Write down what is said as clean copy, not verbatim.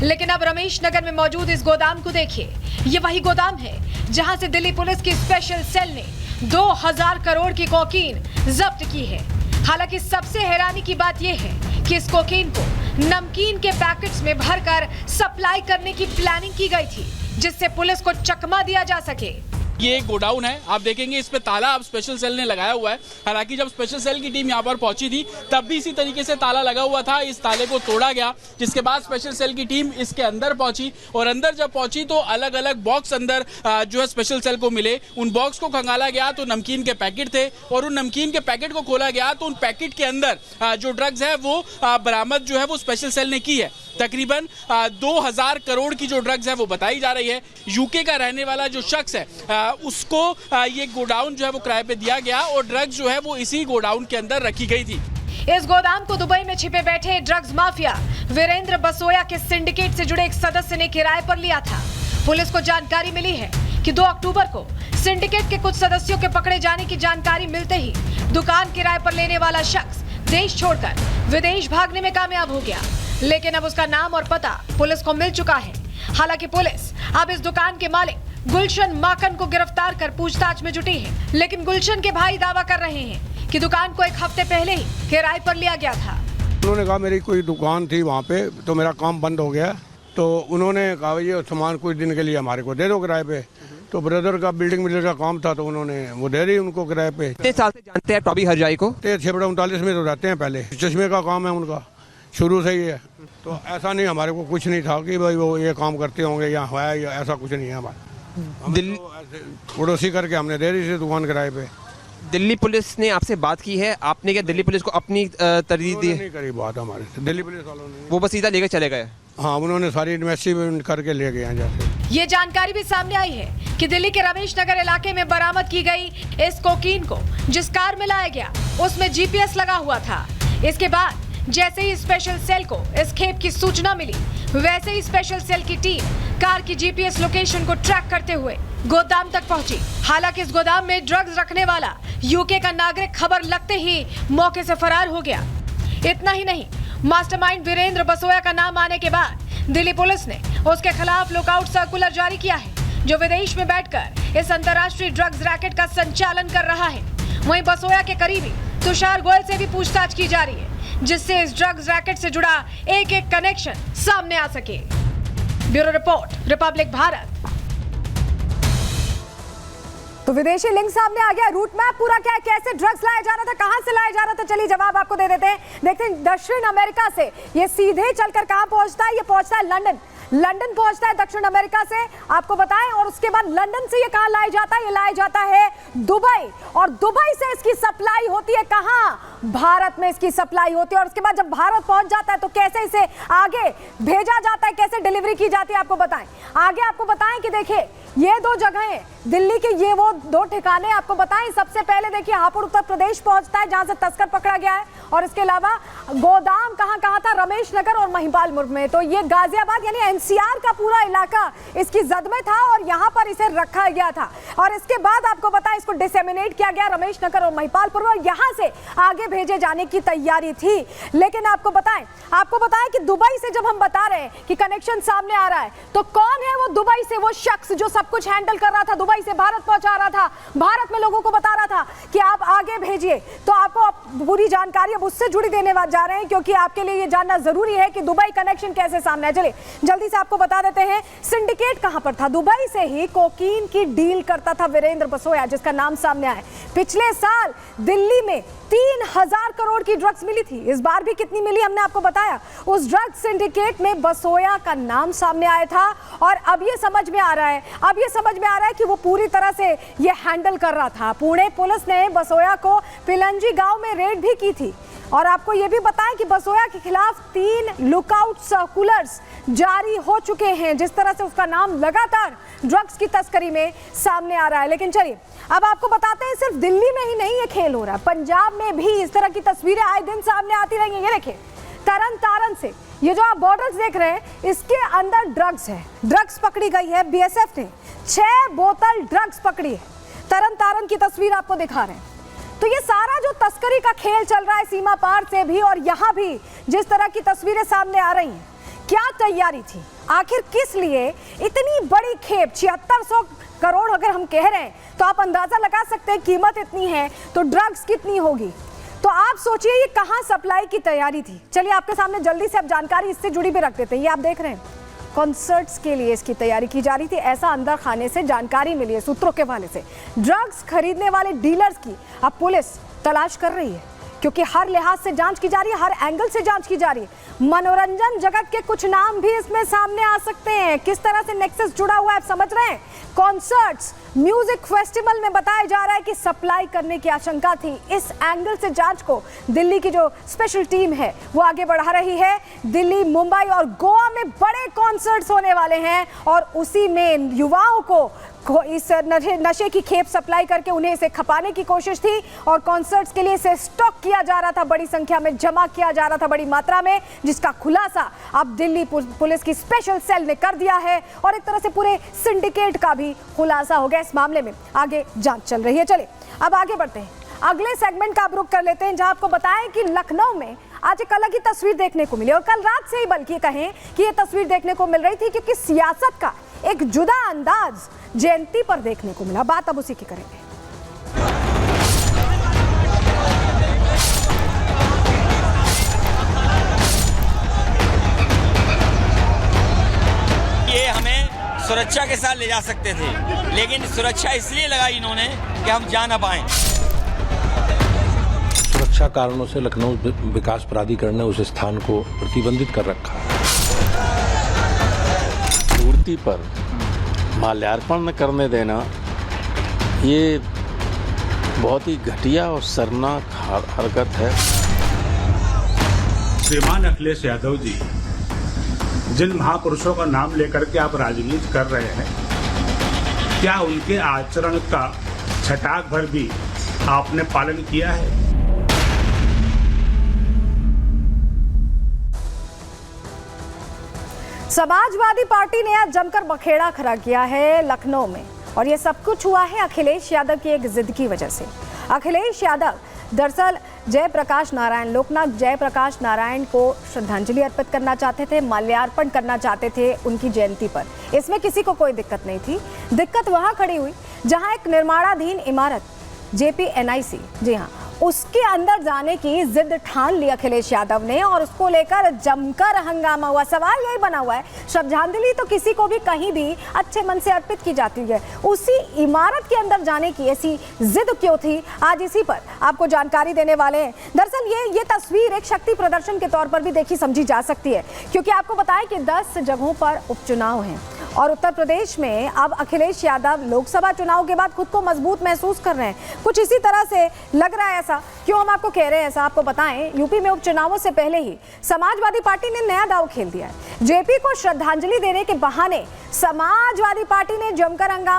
लेकिन अब रमेश नगर में मौजूद इस गोदाम को देखिए। ये वही गोदाम है जहां से दिल्ली पुलिस की स्पेशल सेल ने 2000 करोड़ की कोकीन जब्त की है। हालांकि सबसे हैरानी की बात यह है कि इस कोकीन को नमकीन के पैकेट्स में भरकर सप्लाई करने की प्लानिंग की गई थी, जिससे पुलिस को चकमा दिया जा सके। ये एक गोडाउन है, आप देखेंगे इस पे ताला अब स्पेशल सेल ने लगाया हुआ है। हालांकि जब स्पेशल सेल की टीम यहाँ पर पहुंची थी तब भी इसी तरीके से ताला लगा हुआ था। इस ताले को तोड़ा गया, जिसके बाद स्पेशल सेल की टीम इसके अंदर पहुंची और अंदर जब पहुंची तो अलग अलग बॉक्स अंदर जो है स्पेशल सेल को मिले। उन बॉक्स को खंगाला गया तो नमकीन के पैकेट थे और उन नमकीन के पैकेट को खोला गया तो उन पैकेट के अंदर जो ड्रग्स है वो बरामद जो है वो स्पेशल सेल ने की है। तकरीबन 2000 करोड़ की जो ड्रग्स है वो बताई जा रही है। यूके का रहने वाला जो शख्स है उसको ये गोडाउन जो है वो किराए पे दिया गया और ड्रग्स जो है वो इसी गोडाउन के अंदर रखी गई थी। इस गोदाम को दुबई में छिपे बैठे ड्रग्स माफिया वीरेंद्र बसोया के सिंडिकेट से जुड़े एक सदस्य ने किराए पर लिया था। पुलिस को जानकारी मिली है कि 2 अक्टूबर को सिंडिकेट के कुछ सदस्यों के पकड़े जाने की जानकारी मिलते ही दुकान किराए पर लेने वाला शख्स देश छोड़कर विदेश भागने में कामयाब हो गया। लेकिन अब उसका नाम और पता पुलिस को मिल चुका है। हालांकि पुलिस अब इस दुकान के मालिक गुलशन माकन को गिरफ्तार कर पूछताछ में जुटी है। लेकिन गुलशन के भाई दावा कर रहे हैं कि दुकान को 1 हफ्ते पहले ही किराए पर लिया गया था। उन्होंने कहा मेरी कोई दुकान थी वहाँ पे तो मेरा काम बंद हो गया, तो उन्होंने कहा ये सामान कुछ दिन के लिए हमारे को दे दो किराए पे। तो ब्रदर का बिल्डिंग मिलर का काम था तो उन्होंने वो दे दी उनको किराए पे। कितने साल से जानते हैं टॉबी हरजाई को? 39 में तो रहते हैं, पहले चश्मे का काम है उनका शुरू से ही है। तो ऐसा नहीं हमारे को कुछ नहीं था कि भाई वो ये काम करते होंगे या है, या ऐसा कुछ नहीं है हमारा। दिल्ली पड़ोसी करके हमने दे दी थी दुकान किराए पे। दिल्ली पुलिस ने आपसे बात की है? आपने क्या दिल्ली पुलिस को अपनी तरजीह दी? नहीं करी बात हमारे से, दिल्ली पुलिस वालों ने। वो बस सीधा लेकर चले गए? हाँ, उन्होंने सारी इन्वेस्टिगेशन करके ले गए हैं। जैसे ये जानकारी भी सामने आई है कि दिल्ली के रमेश नगर इलाके में बरामद की गई इस कोकीन को जिस कार में लाया गया उसमें GPS लगा हुआ था। इसके बाद जैसे ही स्पेशल सेल को इस खेप की सूचना मिली, वैसे ही स्पेशल सेल की टीम कार की GPS लोकेशन को ट्रैक करते हुए गोदाम तक पहुंची। हालांकि इस गोदाम में ड्रग्स रखने वाला यूके का नागरिक खबर लगते ही मौके से फरार हो गया। इतना ही नहीं, मास्टरमाइंड वीरेंद्र बसोया का नाम आने के बाद दिल्ली पुलिस ने उसके खिलाफ लुकआउट सर्कुलर जारी किया है, जो विदेश में बैठकर इस अंतर्राष्ट्रीय ड्रग्स रैकेट का संचालन कर रहा है। वहीं बसोया के करीबी तुषार गोयल से भी पूछताछ की जा रही है, जिससे इस ड्रग्स रैकेट से जुड़ा एक कनेक्शन सामने आ सके। Bureau report, Republic Bharat. तो विदेशी लिंक सामने आ गया, रूट मैप पूरा क्या है, कैसे ड्रग्स लाया जा रहा था, कहां से लाया जा रहा था। चलिए जवाब आपको दे देते हैं। देखते हैं दक्षिण अमेरिका से ये सीधे चलकर कहां पहुंचता है। ये पहुंचता है लंदन पहुंचता है दक्षिण अमेरिका से, आपको बताएं। और उसके बाद लंदन से ये कहां लाया जाता है? ये लाया जाता है दुबई, और दुबई से इसकी सप्लाई होती है कहां? भारत में इसकी सप्लाई होती है। और उसके बाद जब भारत पहुंच जाता है तो कैसे इसे आगे भेजा जाता है, कैसे डिलीवरी की जाती है, आपको बताएं। आगे आपको बताएं कि देखिए ये 2 जगहें दिल्ली के, ये वो 2 ठिकाने आपको बताएं। सबसे पहले देखिए हापुड़ उत्तर प्रदेश पहुंचता है जहां से तस्कर पकड़ा गया है, और इसके अलावा गोदाम कहां था? रमेश नगर और महिपालपुर में। तो ये गाजियाबाद यानी NCR का पूरा इलाका इसकी जद में था और यहाँ पर इसे रखा गया था। और इसके बाद आपको बताएं इसको डिसेमिनेट किया गया रमेश नगर और महिपालपुर में, और यहाँ से आगे भेजे जाने की तैयारी थी। लेकिन आपको बताएं कि दुबई से जब हम बता रहे हैं कि कनेक्शन सामने आ रहा है, तो कौन है वो दुबई से वो शख्स जो सब कुछ हैंडल कर रहा था, दुबई से भारत पहुंचा रहा था, भारत में लोगों को बता रहा था कि आप आगे भेजिए। तो आपको पूरी जानकारी अब उससे जुड़ी देने जा रहे हैं, क्योंकि आपके लिए ये जानना जरूरी है कि दुबई कनेक्शन कैसे सामने आया। चलिए जल्दी से आपको बता देते हैं सिंडिकेट कहां पर था। दुबई से ही कोकीन की डील करता था वीरेंद्र बसोया, जिसका नाम सामने आया। पिछले साल दिल्ली में 3000 करोड़ की ड्रग्स मिली थी। इस बार भी कितनी मिली हमने आपको बताया। उस ड्रग सिंडिकेट में बसोया का नाम सामने आया था, और अब ये समझ में आ रहा है कि वो पूरी तरह से ये हैंडल कर रहा था। पुणे पुलिस ने बसोया को पिलंजी गांव में रेड भी की थी। और आपको ये भी बताएं कि बसोया के खिलाफ 3 लुकआउट सर्कुलर्स जारी हो चुके हैं, जिस तरह से उसका नाम लगातार ड्रग्स की तस्करी में सामने आ रहा है। लेकिन चलिए अब आपको बताते हैं, सिर्फ दिल्ली में ही नहीं ये खेल हो रहा, पंजाब में भी इस तरह की तस्वीरें आए दिन सामने आती रहेंगी। ये देखिए तरन तारण से ये जो आप बॉर्डर्स देख रहे हैं, इसके अंदर ड्रग्स है, ड्रग्स पकड़ी गई है। BSF ने 6 बोतल ड्रग्स पकड़ी है। तरन तारण की तस्वीर आपको दिखा रहे हैं। तो ये सारा जो तस्करी का खेल चल रहा है सीमा पार से भी, और यहाँ भी जिस तरह की तस्वीरें सामने आ रही हैं, क्या तैयारी थी, आखिर किस लिए इतनी बड़ी खेप 7600 करोड़ अगर हम कह रहे हैं तो आप अंदाजा लगा सकते हैं कीमत इतनी है तो ड्रग्स कितनी होगी। तो आप सोचिए ये कहां सप्लाई की तैयारी थी। चलिए आपके सामने जल्दी से अब जानकारी इससे जुड़ी भी रख देते हैं। ये आप देख रहे हैं कॉन्सर्ट्स के लिए इसकी तैयारी की जा रही थी, ऐसा अंदर खाने से जानकारी मिली है सूत्रों के हवाले से। ड्रग्स खरीदने वाले डीलर्स की अब पुलिस तलाश कर रही है क्योंकि हर लिहाज से जांच की जा रही है, हर एंगल से जांच की जा रही है। मनोरंजन जगत के कुछ नाम भी इसमें सामने आ सकते हैं। किस तरह से नेक्सस जुड़ा हुआ है आप समझ रहे हैं। कॉन्सर्ट्स, म्यूजिक फेस्टिवल में बताया जा रहा है कि सप्लाई करने की आशंका थी। इस एंगल से जांच को दिल्ली की जो स्पेशल टीम है वो आगे बढ़ा रही है। दिल्ली, मुंबई और गोवा में बड़े कॉन्सर्ट्स होने वाले हैं और उसी में युवाओं को इस नशे की खेप सप्लाई करके उन्हें इसे खपाने की कोशिश थी और कॉन्सर्ट्स के लिए इसे स्टॉक किया जा रहा था, बड़ी संख्या में जमा किया जा रहा था, बड़ी मात्रा में, जिसका खुलासा अब दिल्ली पुलिस की स्पेशल सेल ने कर दिया है और एक तरह से पूरे सिंडिकेट का भी खुलासा हो गया। इस मामले में आगे जांच चल रही है। चलिए अब आगे बढ़ते हैं, अगले सेगमेंट का आप रुख कर लेते हैं जहां आपको बताएं कि लखनऊ में आज एक अलग ही तस्वीर देखने को मिली और कल रात से ही बल्कि कहें कि ये तस्वीर देखने को मिल रही थी क्योंकि सियासत का एक जुदा अंदाज जयंती पर देखने को मिला। बात अब उसी की करेंगे। ये हमें सुरक्षा के साथ ले जा सकते थे, लेकिन सुरक्षा इसलिए लगाई इन्होंने कि हम जा ना पाएं। सुरक्षा कारणों से लखनऊ विकास प्राधिकरण ने उस स्थान को प्रतिबंधित कर रखा है। मूर्ति पर माल्यार्पण न करने देना ये बहुत ही घटिया और शर्मनाक हरकत है। श्रीमान अखिलेश यादव जी, जिन महापुरुषों का नाम लेकर के आप राजनीति कर रहे हैं, क्या उनके आचरण का छटाक भर भी आपने पालन किया है? समाजवादी पार्टी ने आज जमकर बखेड़ा खड़ा किया है लखनऊ में और ये सब कुछ हुआ है अखिलेश यादव की एक जिद की वजह से। अखिलेश यादव दरअसल जयप्रकाश नारायण, लोकनायक जयप्रकाश नारायण को श्रद्धांजलि अर्पित करना चाहते थे, माल्यार्पण करना चाहते थे उनकी जयंती पर। इसमें किसी को कोई दिक्कत नहीं थी। दिक्कत वहां खड़ी हुई जहां एक निर्माणाधीन इमारत JPNIC, जी हाँ, उसके अंदर जाने की जिद ठान ली अखिलेश यादव ने और उसको लेकर जमकर हंगामा हुआ। सवाल यही बना हुआ है, श्रद्धांजलि तो किसी को भी कहीं भी अच्छे मन से अर्पित की जाती है, उसी इमारत के अंदर जाने की ऐसी जिद क्यों थी? आज इसी पर आपको जानकारी देने वाले हैं। दरअसल ये तस्वीर एक शक्ति प्रदर्शन के तौर पर भी देखी समझी जा सकती है क्योंकि आपको बताएं कि 10 जगहों पर उपचुनाव हैं और उत्तर प्रदेश में अब अखिलेश यादव लोकसभा चुनाव के बाद खुद को मजबूत महसूस कर रहे हैं। कुछ इसी तरह से लग रहा है। ऐसा क्यों हम आपको कह रहे हैं? ऐसा आपको बताएं, यूपी में उपचुनावों से पहले ही समाजवादी पार्टी ने नया दांव खेल दिया है। जेपी को श्रद्धांजलि देने के बहाने समाजवादी पार्टी ने जमकर हंगामा